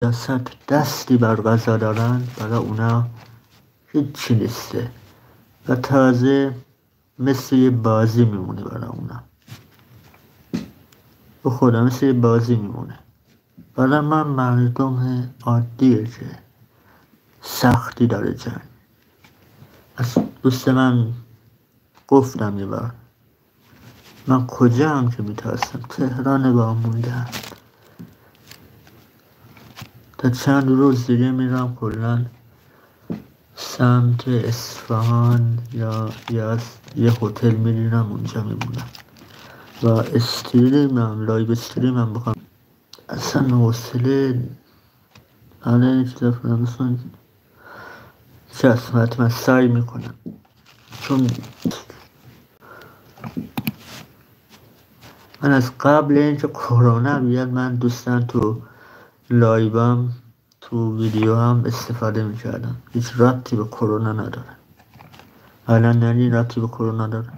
دستی بر غذا دارن برای اونا هیچی نیسته و تازه مثل یه بازی میمونه برای اونا. به خدا مثل یه بازی میمونه. برای من مردم عادیه که سختی داره جنگ. از دوست من گفتم یه بار من کجا هم که میترسم تهران با موندم تا چند روز دیگه میرم کلن سمت اصفهان یا یه هتل میرینم اونجا میمونم و لایو استریمم بخوام. اصلا حوصله الان چیزا فراموشم حتما سعی میکنم چون من از قبل اینکه کرونا بیاد من دوستان تو لایوام تو ویدیو هم استفاده میکردم. هیچ ربطی به کرونا نداره. الان نه ربطی به کرونا داره.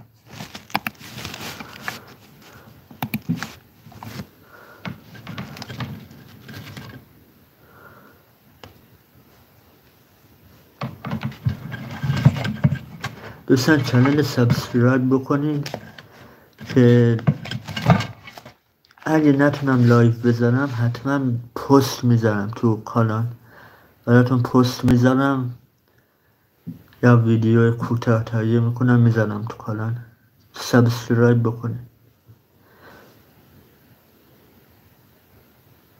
دوستان چنل سابسکرایب بکنید که اگه نتونم لایو بذارم حتما پست میذارم تو کانال براتون پست میذارم یا ویدیو کوتاه تهیه میکنم میذارم تو کانال. سابسکرایب بکنید.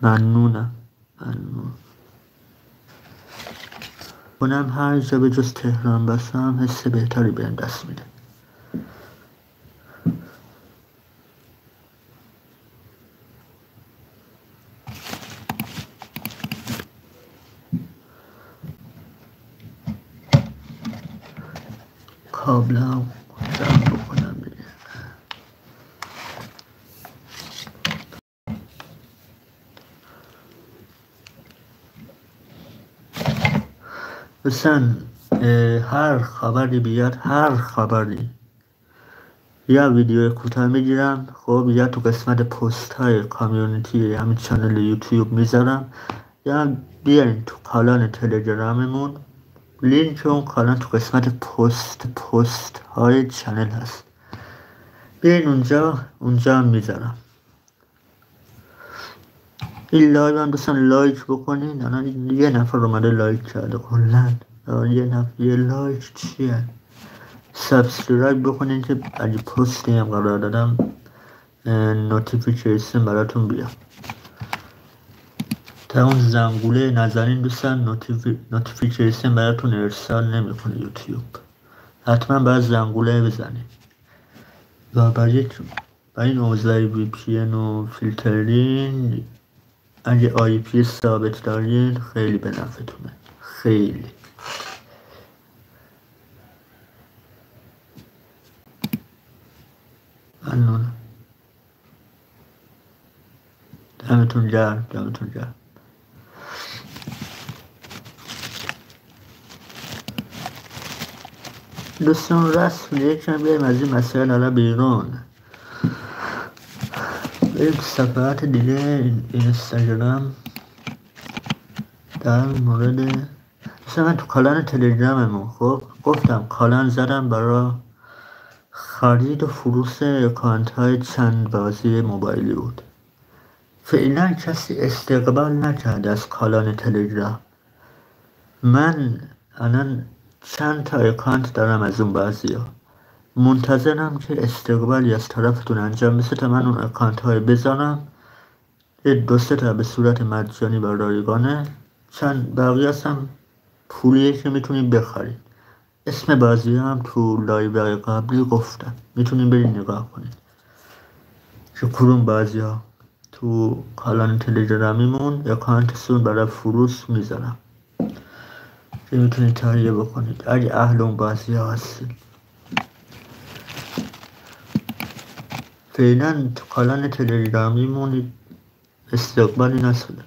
ممنون کنم هر جا به جز تهران باشم حس بهتری بهم دست میده. کابلم جمع بکنم دیگه. دوستان هر خبری بیاد یا ویدیو کوتاه میگیرم خب یا تو قسمت پست های کامیونیتی همین چنل یوتیوب میذارم یا بیاین تو کانال تلگراممون لینک اون کانال تو قسمت پست های چنل هست بیاین اونجا میذارم. این لایو هم دوستان لایک بکنین. الان یه نفر اومده لایک کرده کلن. یه لایک چیه؟ سابسکرایب بکنین که اگه پستی هم قرار دادم نوتیفیکیشن براتون بیاد. تا اون زنگوله نزنین دوستان نوتیفیکیشن براتون ارسال نمیکنه یوتیوب. حتما باید زنگوله بزنین و برای این اوضاع وی پی ان و فیلترین اگه آی پی ثابت دارین خیلی به نفعتونه. خیلی ممنون. دمتون گرم. دوستان رسم یکم بیایم از این مسائل حالا بیرون. بریم صفحات دیگه اینستاگرام در مورد مثلا من تو کانال تلگراممون خب گفتم کانال زدم برای خرید و فروش اکانت های چند بازی موبایلی بود. فعلا کسی استقبال نکرده از کانال تلگرام. من الان چند تا اکانت دارم از اون بازی ها. منتظرم که استقبالی از طرفتون انجام بشه تا من اون اکانت های بزنم. یه 2-3 تا به صورت مجانی و رایگانه چند بقیه هم پولیه که میتونیم بخرید. اسم بازی هم تو لایو قبلی گفتم میتونیم برید نگاه کنید که کدوم بازی ها تو کانال تلگرامیمون اکانتشون برای فروش میذارم که میتونید تهیه بکنید اگه اهل اون بازی ها هستید. فعلا تو کانال تلگرامیمون استقبالی نشده.